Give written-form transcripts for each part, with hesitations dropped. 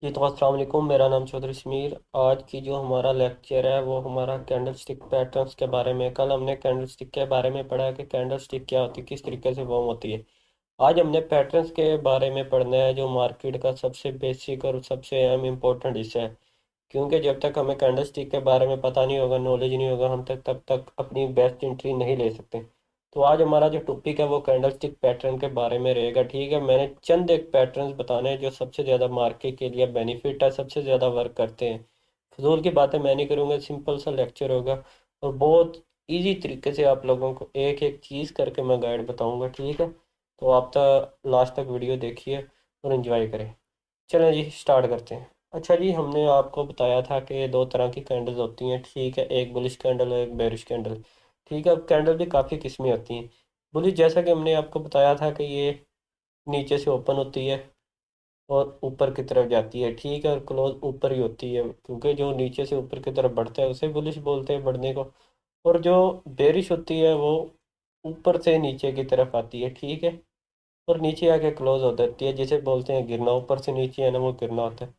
जी तो अस्सलाम वालेकुम। मेरा नाम चौधरी समीर। आज की जो हमारा लेक्चर है वो हमारा कैंडल स्टिक पैटर्न्स के बारे में। कल हमने कैंडल स्टिक के बारे में पढ़ा कि कैंडल स्टिक क्या होती है, किस तरीके से फॉर्म होती है। आज हमने पैटर्न्स के बारे में पढ़ना है, जो मार्केट का सबसे बेसिक और सबसे अहम इम्पोर्टेंट हिस्सा है। क्योंकि जब तक हमें कैंडल स्टिक के बारे में पता नहीं होगा, नॉलेज नहीं होगा, हम तब तक अपनी बेस्ट एंट्री नहीं ले सकते। तो आज हमारा जो टॉपिक है वो कैंडल स्टिक पैटर्न के बारे में रहेगा। ठीक है, मैंने चंद एक पैटर्न्स बताने हैं जो सबसे ज़्यादा मार्केट के लिए बेनिफिट है, सबसे ज़्यादा वर्क करते हैं। फजूल की बातें मैं नहीं करूँगा, सिंपल सा लेक्चर होगा और बहुत इजी तरीके से आप लोगों को एक एक चीज़ करके मैं गाइड बताऊँगा। ठीक है, तो आप तक लास्ट तक वीडियो देखिए और इन्जॉय करें। चलें जी, स्टार्ट करते हैं। अच्छा जी, हमने आपको बताया था कि दो तरह की कैंडल्स होती हैं। ठीक है, एक बुलिश कैंडल और एक बेरिश कैंडल। ठीक है, अब कैंडल भी काफ़ी किस्में होती हैं। बुलिश जैसा कि हमने आपको बताया था कि ये नीचे से ओपन होती है और ऊपर की तरफ जाती है। ठीक है, और क्लोज ऊपर ही होती है, क्योंकि जो नीचे से ऊपर की तरफ बढ़ता है उसे बुलिश बोलते हैं, बढ़ने को। और जो बेरिश होती है वो ऊपर से नीचे की तरफ आती है। ठीक है, और नीचे आके क्लोज हो जाती है, जिसे बोलते हैं गिरना। ऊपर से नीचे है ना, वो गिरना होता है।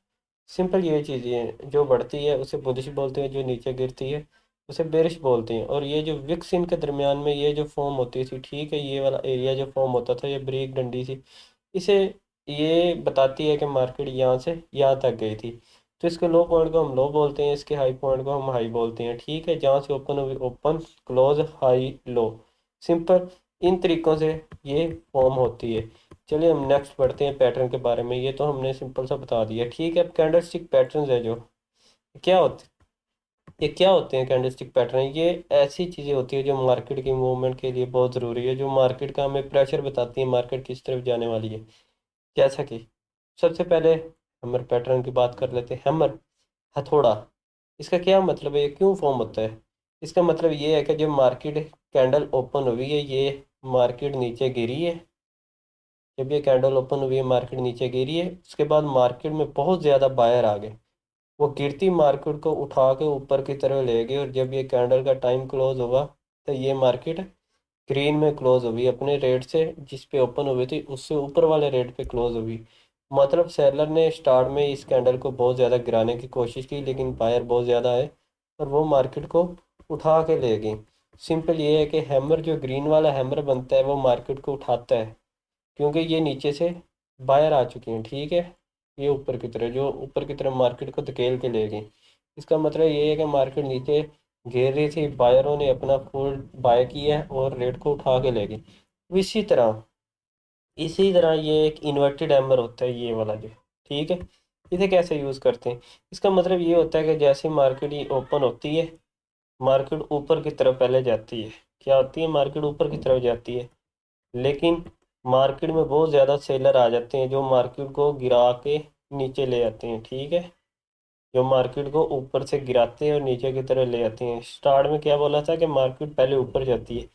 सिंपल ये चीज़ है, जो बढ़ती है उसे बुलिश बोलते हैं, जो नीचे गिरती है उसे बेरिश बोलते हैं। और ये जो विक्स इनके दरमियान में ये जो फॉर्म होती थी, ठीक है, ये वाला एरिया जो फॉर्म होता था, ये ब्रेक डंडी सी, इसे ये बताती है कि मार्केट यहाँ से यहाँ तक गई थी। तो इसके लो पॉइंट को हम लो बोलते हैं, इसके हाई पॉइंट को हम हाई बोलते हैं। ठीक है, जहाँ से ओपन हुई open, close, high, low. Simple in तरीक़ों से ये फॉर्म होती है। चलिए हम नेक्स्ट पढ़ते हैं पैटर्न के बारे में। ये तो हमने सिंपल सा बता दिया। ठीक है, अब कैंडलस्टिक पैटर्न है जो क्या होते ये क्या होते हैं। कैंडलस्टिक पैटर्न ये ऐसी चीज़ें होती है जो मार्केट की मूवमेंट के लिए बहुत ज़रूरी है, जो मार्केट का हमें प्रेशर बताती है, मार्केट किस तरफ जाने वाली है। जैसा कि सबसे पहले हैमर पैटर्न की बात कर लेते हैं। हैमर, हथौड़ा, इसका क्या मतलब है, ये क्यों फॉर्म होता है। इसका मतलब ये है कि जब मार्केट कैंडल ओपन हुई है, ये मार्केट नीचे गिरी है। जब ये कैंडल ओपन हुई है, मार्केट नीचे गिरी है, उसके बाद मार्केट में बहुत ज़्यादा बायर आ गए। वो गिरती मार्केट को उठा के ऊपर की तरफ ले गए, और जब ये कैंडल का टाइम क्लोज हुआ तो ये मार्केट ग्रीन में क्लोज हुई, अपने रेट से जिस पे ओपन हुई थी उससे ऊपर वाले रेट पे क्लोज हुई। मतलब सेलर ने स्टार्ट में इस कैंडल को बहुत ज़्यादा गिराने की कोशिश की, लेकिन बायर बहुत ज़्यादा है और वो मार्केट को उठा के ले गई। सिंपल ये है कि हैमर, जो ग्रीन वाला हैमर बनता है, वो मार्केट को उठाता है, क्योंकि ये नीचे से बाहर आ चुकी हैं। ठीक है, ये ऊपर की तरफ, जो ऊपर की तरफ मार्केट को धकेल के ले गई। इसका मतलब ये है कि मार्केट नीचे घेर रही थी, बायरों ने अपना फुल बाय किया है और रेट को उठा के ले गई। इसी तरह ये एक इन्वर्टेड हैमर होता है, ये वाला जो। ठीक है, इसे कैसे यूज़ करते हैं। इसका मतलब ये होता है कि जैसे मार्केट ये ओपन होती है, मार्केट ऊपर की तरफ पहले जाती है। क्या होती है, मार्केट ऊपर की तरफ जाती है, लेकिन मार्केट में बहुत ज़्यादा सेलर आ जाते हैं जो मार्केट को गिरा के नीचे ले आते हैं। ठीक है, जो मार्केट को ऊपर से गिराते हैं और नीचे की तरफ ले आते हैं। स्टार्ट में क्या बोला था कि मार्केट पहले ऊपर जाती है,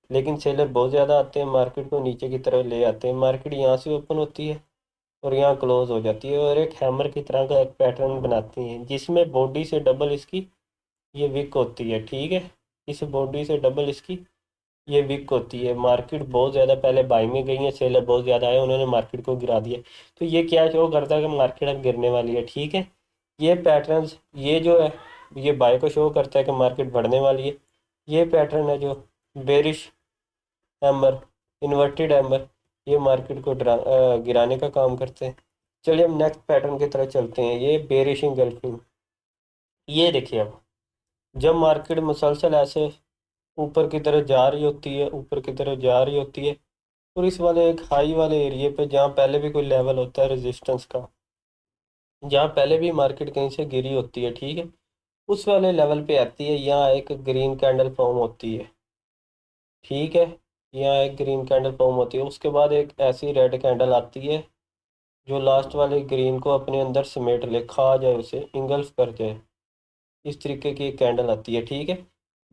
लेकिन सेलर बहुत ज़्यादा आते हैं, मार्केट को नीचे की तरफ ले आते हैं। मार्केट यहाँ से ओपन होती है और यहाँ क्लोज हो जाती है, और एक हैमर की तरह का एक पैटर्न बनाती हैं, जिसमें बॉडी से डबल इसकी ये विक होती है। ठीक है, इस बॉडी से डबल इसकी ये वीक होती है। मार्केट बहुत ज़्यादा पहले बाई में गई है, सेलर बहुत ज़्यादा आए, उन्होंने मार्केट को गिरा दिया। तो ये क्या शो करता है कि मार्केट अब गिरने वाली है। ठीक है, ये पैटर्न्स, ये जो है, ये बाय को शो करता है कि मार्केट बढ़ने वाली है। ये पैटर्न है जो बेरिश हैमर, इन्वर्टेड हैमर, ये मार्केट को गिराने का काम करते हैं। चलिए हम नेक्स्ट पैटर्न की तरफ चलते हैं। ये बेरिश इंगल्फिंग। ये देखिए, अब जब मार्केट मुसलसल ऐसे ऊपर की तरफ जा रही होती है, ऊपर की तरफ जा रही होती है, और इस वाले एक हाई वाले एरिया पे, जहाँ पहले भी कोई लेवल होता है रेजिस्टेंस का, जहाँ पहले भी मार्केट कहीं से गिरी होती है, ठीक है, उस वाले लेवल पे आती है, यहाँ एक ग्रीन कैंडल फॉर्म होती है। ठीक है, यहाँ एक ग्रीन कैंडल फॉर्म होती है, उसके बाद एक ऐसी रेड कैंडल आती है जो लास्ट वाले ग्रीन को अपने अंदर समेट ले, खा जाए, उसे इंगल्फ कर जाए। इस तरीके की एक कैंडल आती है। ठीक है,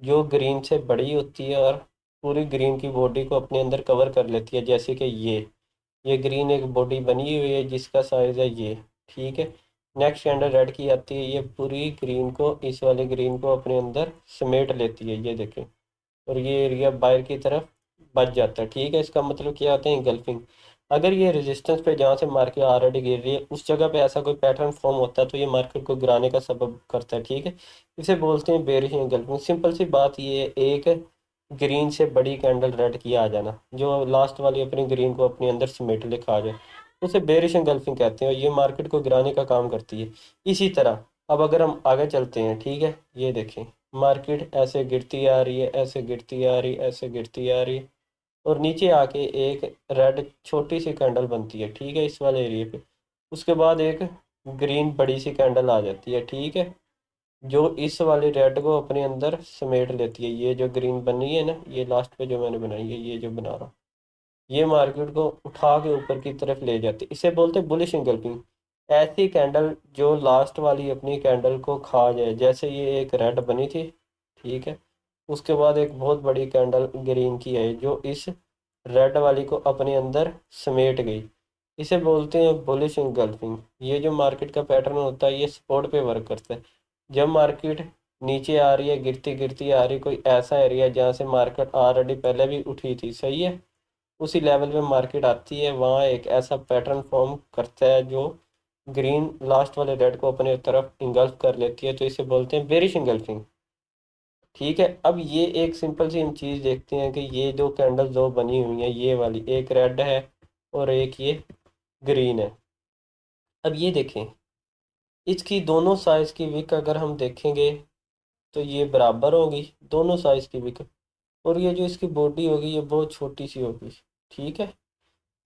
जो ग्रीन से बड़ी होती है और पूरी ग्रीन की बॉडी को अपने अंदर कवर कर लेती है, जैसे कि ये ग्रीन एक बॉडी बनी हुई है जिसका साइज है ये। ठीक है, नेक्स्ट कैंडल रेड की आती है, ये पूरी ग्रीन को, इस वाले ग्रीन को अपने अंदर समेट लेती है, ये देखें, और ये एरिया बाहर की तरफ बच जाता है। ठीक है, इसका मतलब क्या होता है, इंगल्फिंग। अगर ये रेजिस्टेंस पे जहाँ से मार्केट ऑलरेडी गिर रही है उस जगह पे ऐसा कोई पैटर्न फॉर्म होता है तो ये मार्केट को गिराने का सबब करता है, ठीक है। इसे बोलते हैं बेरिश एंगल्फिंग। सिंपल सी बात ये है, एक ग्रीन से बड़ी कैंडल रेड की आ जाना जो लास्ट वाली अपनी ग्रीन को अपने अंदर समेट ले खा जाए, उसे बेरिश एंगल्फिंग कहते हैं और ये मार्केट को गिराने का काम करती है। इसी तरह अब अगर हम आगे चलते हैं, ठीक है, ये देखें, मार्केट ऐसे गिरती आ रही है, ऐसे गिरती आ रही है, ऐसे गिरती आ रही है, और नीचे आके एक रेड छोटी सी कैंडल बनती है, ठीक है, इस वाले एरिया पे। उसके बाद एक ग्रीन बड़ी सी कैंडल आ जाती है, ठीक है, जो इस वाले रेड को अपने अंदर समेट लेती है। ये जो ग्रीन बनी है ना, ये लास्ट पे जो मैंने बनाई है, ये जो बना रहा हूँ, ये मार्केट को उठा के ऊपर की तरफ ले जाती है। इसे बोलते हैं बुलिश इंगल्फिंग। ऐसी कैंडल जो लास्ट वाली अपनी कैंडल को खा जाए, जैसे ये एक रेड बनी थी, ठीक है, उसके बाद एक बहुत बड़ी कैंडल ग्रीन की है जो इस रेड वाली को अपने अंदर समेट गई। इसे बोलते हैं बुलिश इंगल्फिंग। ये जो मार्केट का पैटर्न होता है ये सपोर्ट पे वर्क करता है। जब मार्केट नीचे आ रही है, गिरती गिरती आ रही, कोई ऐसा एरिया जहाँ से मार्केट ऑलरेडी पहले भी उठी थी, सही है, उसी लेवल पे मार्केट आती है, वहाँ एक ऐसा पैटर्न फॉर्म करता है जो ग्रीन लास्ट वाले रेड को अपने तरफ इंगल्फ कर लेती है, तो इसे बोलते हैं बेरिश इंगल्फिंग, ठीक है। अब ये एक सिंपल सी हम चीज़ देखते हैं कि ये जो कैंडल दो बनी हुई हैं, ये वाली एक रेड है और एक ये ग्रीन है। अब ये देखें, इसकी दोनों साइज़ की विक अगर हम देखेंगे तो ये बराबर होगी, दोनों साइज़ की विक। और ये जो इसकी बॉडी होगी ये बहुत छोटी सी होगी, ठीक है,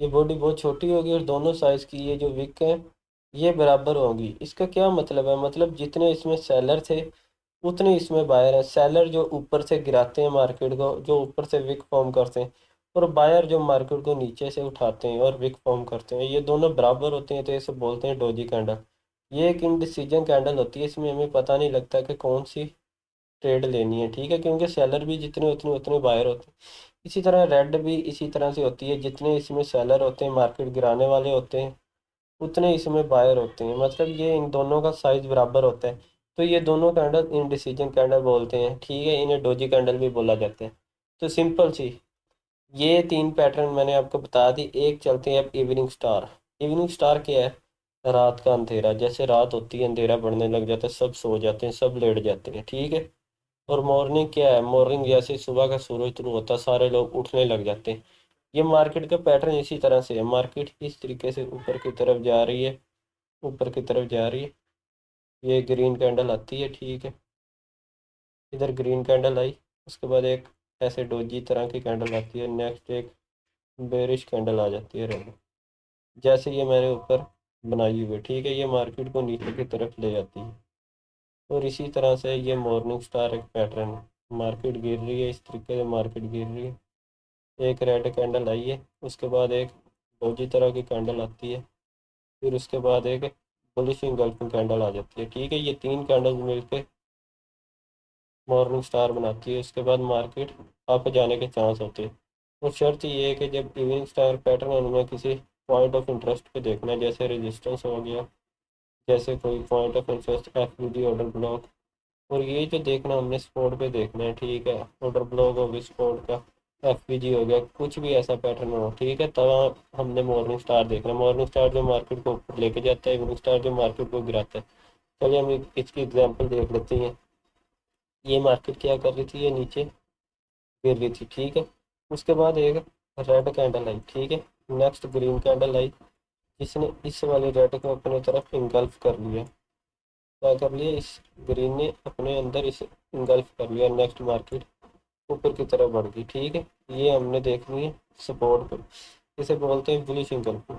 ये बॉडी बहुत छोटी होगी और दोनों साइज़ की ये जो विक है ये बराबर होगी। इसका क्या मतलब है, मतलब जितने इसमें सेलर थे उतने इसमें बायर हैं। सेलर जो ऊपर से गिराते हैं मार्केट को, जो ऊपर से विक फॉर्म करते हैं, और बायर जो मार्केट को नीचे से उठाते हैं और विक फॉर्म करते हैं, ये दोनों बराबर होते हैं, तो इसे बोलते हैं डोजी कैंडल। ये एक इनडिसीजन कैंडल होती है, इसमें हमें पता नहीं लगता कि कौन सी ट्रेड लेनी है, ठीक है, क्योंकि सेलर भी जितने उतने उतने बायर होते हैं। इसी तरह रेड भी इसी तरह से होती है, जितने इसमें सेलर होते हैं मार्केट गिराने वाले होते हैं उतने इसमें बायर होते हैं, मतलब ये इन दोनों का साइज बराबर होता है। तो ये दोनों कैंडल इनडिसीजन कैंडल बोलते हैं, ठीक है, इन्हें डोजी कैंडल भी बोला जाता है। तो सिंपल सी ये तीन पैटर्न मैंने आपको बता दी। एक चलते हैं अब इवनिंग स्टार। इवनिंग स्टार क्या है, रात का अंधेरा, जैसे रात होती है अंधेरा बढ़ने लग जाता है, सब सो जाते हैं, सब लेट जाते हैं, ठीक है। और मॉर्निंग क्या है, मॉर्निंग जैसे सुबह का सूरज शुरू होता है सारे लोग उठने लग जाते हैं। ये मार्केट का पैटर्न इसी तरह से है, मार्केट इस तरीके से ऊपर की तरफ जा रही है, ऊपर की तरफ जा रही है। ये ग्रीन कैंडल आती है, ठीक है, इधर ग्रीन कैंडल आई, उसके बाद एक ऐसे डोजी तरह की कैंडल आती है, नेक्स्ट एक बेरिश कैंडल आ जाती है रेड, जैसे ये मैंने ऊपर बनाई हुई है, ठीक है, ये मार्केट को नीचे की तरफ ले जाती है। और इसी तरह से ये मॉर्निंग स्टार एक पैटर्न है, मार्केट गिर रही है, इस तरीके से मार्केट गिर रही है, एक रेड कैंडल आई है, उसके बाद एक डोजी तरह की कैंडल आती है, फिर उसके बाद एक बुलिश इंगल्फिंग कैंडल आ जाती है, ठीक है। ये तीन कैंडल मिलकर मॉर्निंग स्टार बनाती है, उसके बाद मार्केट अप जाने के चांस होते हैं। और शर्त ये है कि जब इवनिंग स्टार पैटर्न उनमें किसी पॉइंट ऑफ इंटरेस्ट पे देखना है, जैसे रेजिस्टेंस हो गया, जैसे कोई point of interest FVD order block, और ये जो देखना हमने स्पॉट पे देखना है, ठीक है, ऑर्डर ब्लॉक हो गया स्पॉट का, एफवीजी हो गया, कुछ भी ऐसा पैटर्न हो, ठीक है, तब हमने मॉर्निंग स्टार देखना। मॉर्निंग स्टार जो मार्केट को ऊपर लेके जाता है, इवनिंग स्टार जो मार्केट को गिराता है। चलिए हम इसकी एग्जांपल देख लेते हैं। ये मार्केट क्या कर रही थी, ये नीचे गिर रही थी, ठीक है, उसके बाद एक रेड कैंडल आई, ठीक है, नेक्स्ट ग्रीन कैंडल आई, जिसने इस वाले रेड को अपने तरफ इंगल्फ कर लिया। क्या कर लिया, इस ग्रीन ने अपने अंदर इसे इंगल्फ कर लिया, नेक्स्ट मार्केट ऊपर की तरफ बढ़ गई, ठीक है। ये हमने देखनी है सपोर्ट पे, इसे बोलते हैं bullish engulfing.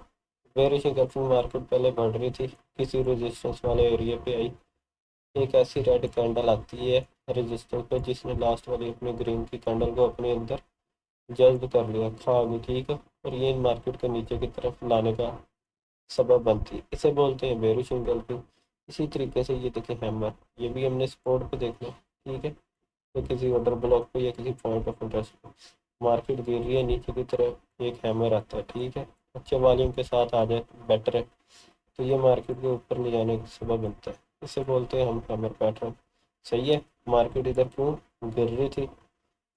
Bearish engulfing market पहले बढ़ रही थी, किसी रेजिस्टेंस वाले एरिया पे आई, एक ऐसी रेड कैंडल आती है रेजिस्टेंस पे, जिसने लास्ट वाली अपने ग्रीन की कैंडल को अपने अंदर जल्द कर लिया, खा गई, ठीक है, और ये मार्केट को नीचे की तरफ लाने का सबब बनती है, इसे बोलते हैं बेरिश इंगल्फिंग। इसी तरीके से ये देखिए हैमर, ये भी हमने सपोर्ट पे देखना है, ठीक है, तो किसी ऑर्डर ब्लॉक पे या किसी पॉइंट ऑफ इंटरेस्ट पे मार्केट गिर रही है नीचे की तरफ, एक हैमर आता है, ठीक है, अच्छे वॉल्यूम के साथ आ जाए बेटर है, तो ये मार्केट के ऊपर ले जाने का सबब बनता है, इसे बोलते हैं हम हैमर पैटर्न। सही है, मार्केट इधर क्यों गिर रही थी,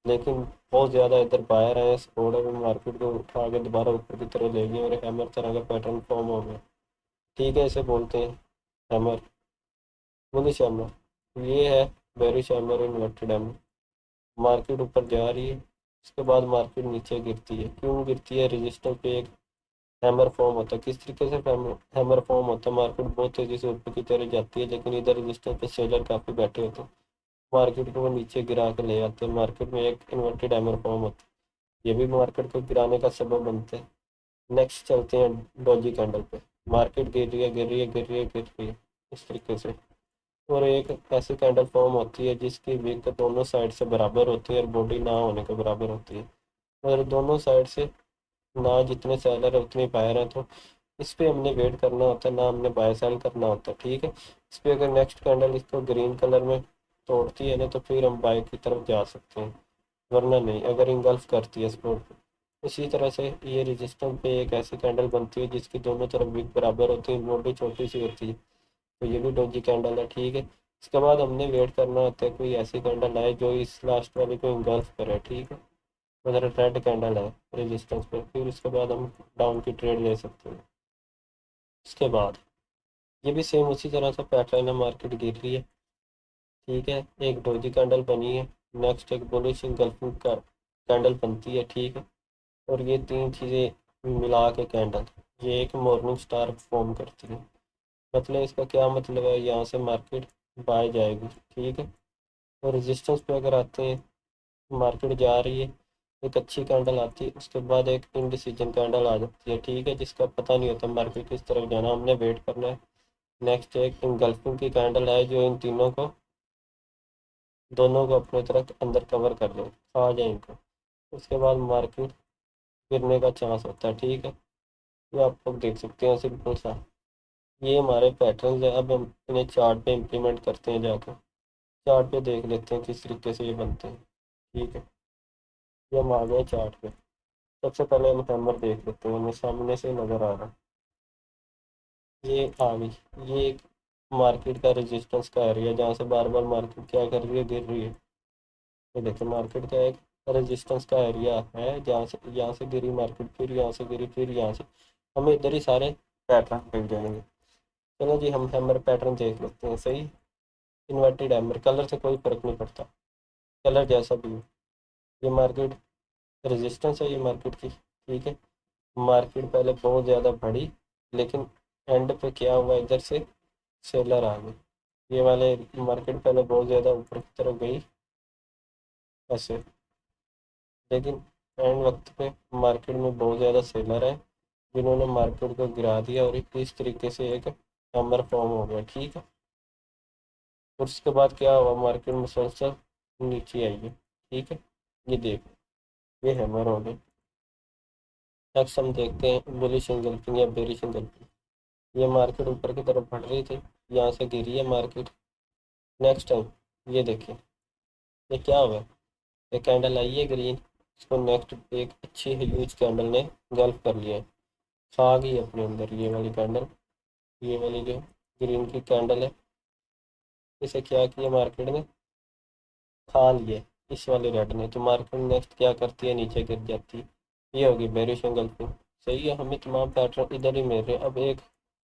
लेकिन बहुत ज़्यादा इधर बाहर आए, सपोर्ट अभी मार्केट को उठा के दोबारा ऊपर की तरफ ले गए और हैमर तरह का पैटर्न फॉर्म हो गया। ठीक है, इसे बोलते हैं हैमर, बुलिश हैमर। ये है bearish hammer, inverted hammer. Market ऊपर जा रही है, उसके बाद मार्केट नीचे गिरती है। क्यों गिरती है? रजिस्टर पे एक हैमर फॉर्म होता है। किस तरीके से हैमर फॉर्म होता है? मार्केट बहुत तेज़ी से ऊपर की तरफ जाती है, लेकिन इधर रजिस्टर पे सेलर काफ़ी बैठे होते हैं, मार्केट को वो नीचे गिरा के ले आते हैं। मार्केट में एक इन्वर्टेड हैमर फॉर्म होता है, ये भी मार्केट को गिराने का सबब बनते हैं। नेक्स्ट चलते हैं डॉजी कैंडल पे। मार्केट गिर रही है, गिर रही है, गिर रही है, गिर रही है, इस तरीके से। और एक ऐसी कैंडल फॉर्म होती है जिसकी विक दोनों साइड से बराबर होती है और बॉडी ना होने के बराबर होती है। और दोनों साइड से ना जितने सेलर है उतने बायर हैं, तो इस पे हमने वेट करना होता है, ना हमने बाय सेल करना होता है। ठीक है, इस पे अगर नेक्स्ट कैंडल इसको ग्रीन कलर में तोड़ती है ना, तो फिर हम बाय की तरफ जा सकते हैं, वरना नहीं, अगर इंगल्फ करती है सपोर्ट पे। इसी तरह से ये रेजिस्टेंस पे एक ऐसी कैंडल बनती है जिसकी दोनों तरफ विक बराबर होती है, बॉडी छोटी सी होती है, तो ये भी डोजी कैंडल है। ठीक है, इसके बाद हमने वेट करना होता है कोई ऐसी कैंडल आए जो इस लास्ट वाले को इंगल्फ करे। ठीक है, अगर रेड कैंडल है रेजिस्टेंस पे, फिर उसके बाद हम डाउन की ट्रेड ले सकते हैं। उसके बाद ये भी सेम उसी तरह से पैटर्न है, मार्केट गिर रही है। ठीक है, एक डोजी कैंडल बनी है, नेक्स्ट एक बुलिश इंगल्फिंग का कैंडल बनती है। ठीक है, और ये तीन चीज़ें मिला के कैंडल ये एक मॉर्निंग स्टार फॉर्म करती है। मतलब इसका क्या मतलब है? यहाँ से मार्केट बाय जाएगी। ठीक है, और रेजिस्टेंस पे अगर आते हैं, मार्केट जा रही है, एक अच्छी कैंडल आती है, उसके बाद एक इनडिसीजन कैंडल आ जाती है। ठीक है, जिसका पता नहीं होता मार्केट किस तरफ जाना, हमने वेट करना है। नेक्स्ट एक इंगल्फिंग की कैंडल है जो इन तीनों को, दोनों को अपने तरफ अंदर कवर कर ले, खा जाए इनको। उसके बाद मार्केट गिरने का चांस होता है। ठीक है, ये आप लोग देख सकते हैं सिंपल सा। ये हमारे पैटर्न है, अब हम इन्हें चार्ट पे इम्प्लीमेंट करते हैं जाकर। चार्ट पे देख लेते हैं किस तरीके से ये बनते हैं। ठीक है, ये हम आ गए चार्ट पे। सबसे पहले हम हैमर देख लेते हैं, हमें सामने से नज़र आ रहा है, ये आ गई। ये एक मार्केट का रेजिस्टेंस का एरिया, जहाँ से बार बार मार्केट क्या कर रही है, गिर रही है। ये देखिए, मार्केट का एक रेजिस्टेंस का एरिया है, जहाँ से यहाँ से गिरी मार्केट, फिर यहाँ से गिरी, फिर यहाँ से, हमें इधर ही सारे पैटर्न मिल जाएंगे। चलो जी, हम हैमर पैटर्न देख लेते हैं। सही, इन्वर्टेड हैमर, कलर से कोई फर्क नहीं पड़ता, कलर जैसा भी हो। ये मार्केट रेजिस्टेंस है, ये मार्केट की। ठीक है, मार्केट पहले बहुत ज़्यादा बढ़ी, लेकिन एंड पे क्या हुआ, इधर से सेलर आ गए। ये वाले मार्केट पहले बहुत ज़्यादा ऊपर की तरफ गई ऐसे, लेकिन एंड वक्त पे मार्केट में बहुत ज़्यादा सेलर है, जिन्होंने मार्केट को गिरा दिया और इस तरीके से एक हैमर फॉर्म हो गया। ठीक है, और उसके बाद क्या हुआ, मार्केट मुसलसल नीचे आई है। ठीक है, ये देख, ये हैमर हो गए। नेक्स्ट हम देखते हैं बुलिश एंगल्फिंग या बेरिश एंगल्फिंग। ये मार्केट ऊपर की तरफ बढ़ रही थी, यहाँ से गिरी है मार्केट। नेक्स्ट टाइम ये देखिए, ये क्या हुआ, ये कैंडल आई है ग्रीन, इसको नेक्स्ट एक अच्छी ह्यूज कैंडल ने गल्फ कर लिया है, खा गई अपने अंदर ये वाली कैंडल। ये वाली जो ग्रीन की कैंडल है, इसे क्या किया मार्केट ने, खा लिए इस वाले रेड ने, तो मार्केट नेक्स्ट क्या करती है, नीचे गिर जाती है। ये होगी बेरिश एंगल्फिंग। सही है, हमें तमाम पैटर्न इधर ही मिल रहे हैं। अब एक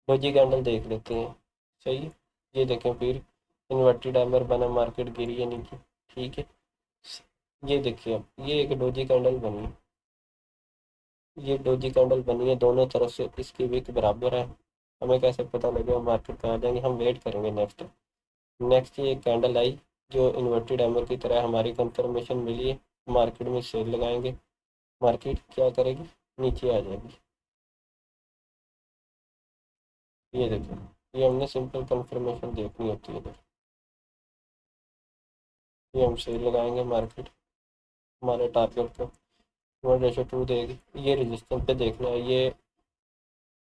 डोजी कैंडल देख लेते हैं। सही है, ये देखें, फिर इन्वर्टेड हैमर बना, मार्केट गिरी है नीचे। ठीक है, ये देखिए, अब ये एक डोजी कैंडल बनी है, ये डोजी कैंडल बनी है, दोनों तरफ से इसकी विक बराबर है। हमें कैसे पता लगेगा मार्केट कहाँ जाएंगे, हम वेट करेंगे नेक्स्ट। नेक्स्ट ये कैंडल आई जो इन्वर्टेड हैमर की तरह, हमारी कंफर्मेशन मिली है, मार्केट में सेल लगाएंगे, मार्केट क्या करेगी, नीचे आ जाएगी। ये देखिए, ये हमने सिंपल कंफर्मेशन देखनी होती है इधर। ये हम सेल लगाएंगे, मार्केट हमारे टारगेट को 1:2 देगी। ये रेजिस्टेंस पे देखना है, ये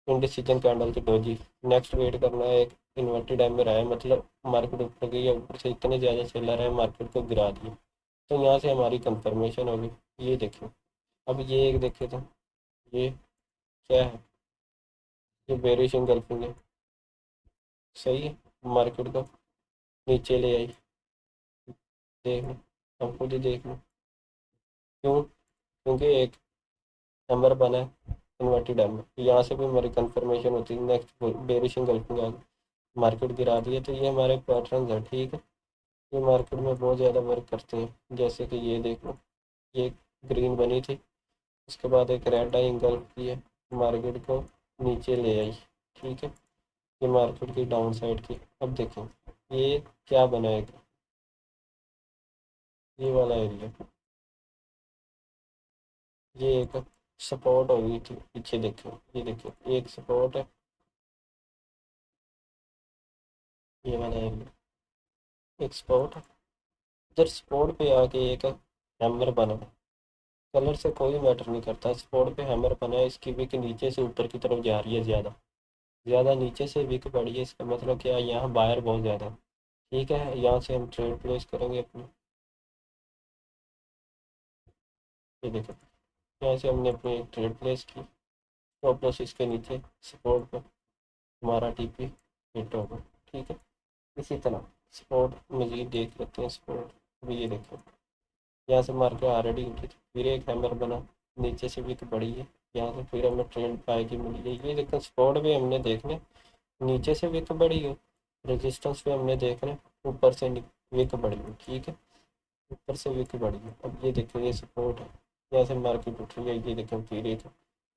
इंडिसीजन कैंडल की डोजी। नेक्स्ट वेट करना है, एक इन्वर्टेड हैमर आया, मतलब मार्केट ऊपर गई है, ऊपर से इतने ज़्यादा सेलर है, मार्केट को गिरा दिए, तो यहाँ से हमारी कंफर्मेशन होगी। ये देखिए, अब ये एक देखे तो, ये क्या है, ये बेरिश एंगल्फिंग है। सही है, मार्केट को नीचे ले आई, देख लो, हम खुद ही देख लो। क्यों? क्योंकि एक हैमर बना है, इन्वर्टेड हैमर, यहाँ से भी हमारी कंफर्मेशन होती है। नेक्स्ट बेरिश इंगल्फिंग आ गई, मार्केट गिरा दी है। तो ये हमारे पैटर्न है, ठीक है। ये मार्केट में बहुत ज़्यादा वर्क करते हैं। जैसे कि ये देखो, ये ग्रीन बनी थी, उसके बाद एक रेड आई इंगल्फ की है, मार्केट को नीचे ले आई, ठीक है। ये मार्केट की डाउन साइड की। अब देखें ये क्या बनाएगा, ये वाला एरिया, ये एक सपोर्ट हो गई थी पीछे। देखें, ये देखें, एक सपोर्ट है, ये वाला एरिया एक सपोर्ट है। इधर सपोर्ट पे आके एक हैमर बना है। कलर से कोई मैटर नहीं करता, सपोर्ट पे हैमर बना है, इसकी विक नीचे से ऊपर की तरफ जा रही है, ज़्यादा ज़्यादा नीचे से विक बढ़ी है। इसका मतलब क्या है, यहाँ बायर बहुत ज़्यादा है, ठीक है। यहाँ से हम ट्रेड प्लेस करेंगे अपनी। ये देखो, यहाँ से हमने अपनी एक ट्रेड प्लेस की, स्टॉप लॉस इसके नीचे सपोर्ट पे, हमारा टीपी हिट होगा, ठीक है। इसी तरह सपोर्ट मजीद देख लेते हैं। सपोर्ट अभी ये देखो, यहाँ से मार्केट ऑलरेडी उठी थी, फिर एक हैमर बना, नीचे से भी तो बड़ी है, यहाँ से फिर हमें ट्रेंड पाए की मिली है। ये देखो सपोर्ट भी हमने देखने, नीचे से विक बड़ी हो, रेजिस्टेंस पे हमने देखने, ऊपर से विक बड़ी हो, ठीक है। ऊपर से विक बड़ी हो। अब ये देखो, ये सपोर्ट है, यहाँ से मार्केट उठ रही है। ये देखो फिर एक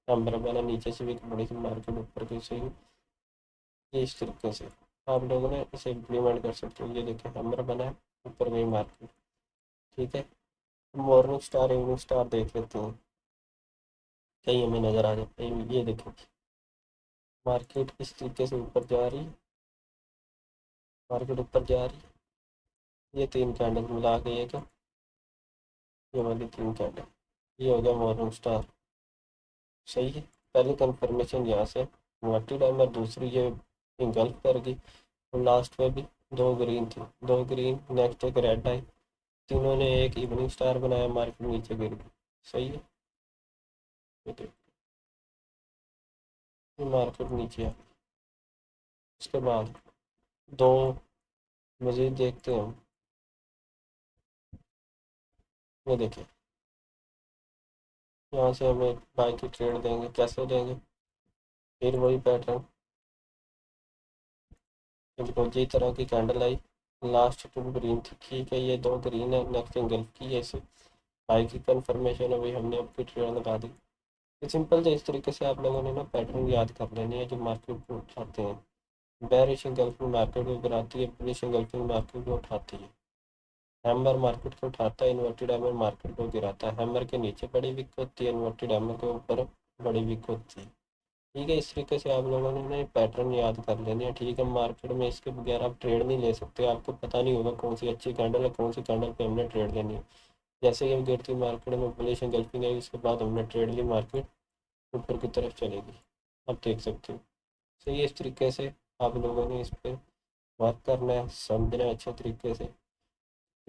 हैमर बना, नीचे से विक बड़ी थी, मार्केट ऊपर की से ही। ये इस तरीके से आप लोगों ने इसे इम्प्लीमेंट कर सकते हो। ये देखो हैमर बना है, ऊपर गई मार्केट, ठीक है। मॉर्निंग स्टार इवनिंग स्टार देख लेते हैं, कहीं हमें नज़र आ जाता है। ये देखो मार्केट इस तरीके से ऊपर जा रही है, मार्केट ऊपर जा रही है। ये तीन कैंडल मिला के एक, ये वाली तीन कैंडल, ये हो गया मॉर्निंग स्टार, सही है। पहली कंफर्मेशन यहाँ से मोटी टाइमर, दूसरी ये इंगल्फ कर गई, और लास्ट में भी दो ग्रीन थी, दो ग्रीन, नेक्स्ट एक रेड आई, तीनों ने एक इवनिंग स्टार बनाया, मार्केट नीचे गिर गई, सही है। ये देखो, ये मार्केट नीचे है। उसके बाद दो मजीद देखते हैं हम। ये देखिए, यहाँ से हमें बाई की ट्रेड देंगे, कैसे देंगे, फिर वही पैटर्न, बिल्कुल जी तरह की कैंडल आई, लास्ट टू ग्रीन थी, ठीक है। ये दो ग्रीन है, नेक्स्ट एंगल की है, इसे बाई की कंफर्मेशन है, वही हमने आपकी ट्रेड लगा दी। ये सिंपल से इस तरीके से आप लोगों ने ना पैटर्न याद कर लेने हैं जो मार्केट को उठाते हैं। बेरिश एंगल्फिंग मार्केट को गिराती है, बुलिश एंगल्फिंग मार्केट को उठाती है। हैमर मार्केट को उठाता है, इन्वर्टेड हैमर मार्केट को गिराता है। हैमर के नीचे बड़ी विक होती है, इन्वर्टेड हैमर के ऊपर बड़ी विक होती है, ठीक है। इस तरीके से आप लोगों ने ना पैटर्न याद कर लेने हैं, ठीक है। मार्केट में इसके बगैर आप ट्रेड नहीं ले सकते, आपको पता नहीं होगा कौन सी अच्छी कैंडल है, कौन सी कैंडल पे हमने ट्रेड लेनी है। जैसे ही हम गिरती मार्केट में बुलिश एंगल्फिंग आई, उसके बाद हमने ट्रेड ली, मार्केट ऊपर की तरफ चलेगी, आप देख सकते हो। सही है, इस तरीके से आप लोगों ने इस पर वर्क करना है, समझना है अच्छे तरीके से,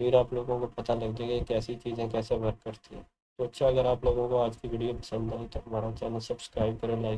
फिर आप लोगों को पता लग जाएगा कि कैसी चीज़ें कैसे वर्क करती हैं। तो अच्छा, अगर आप लोगों को आज की वीडियो पसंद आई तो हमारा चैनल सब्सक्राइब करें, लाइक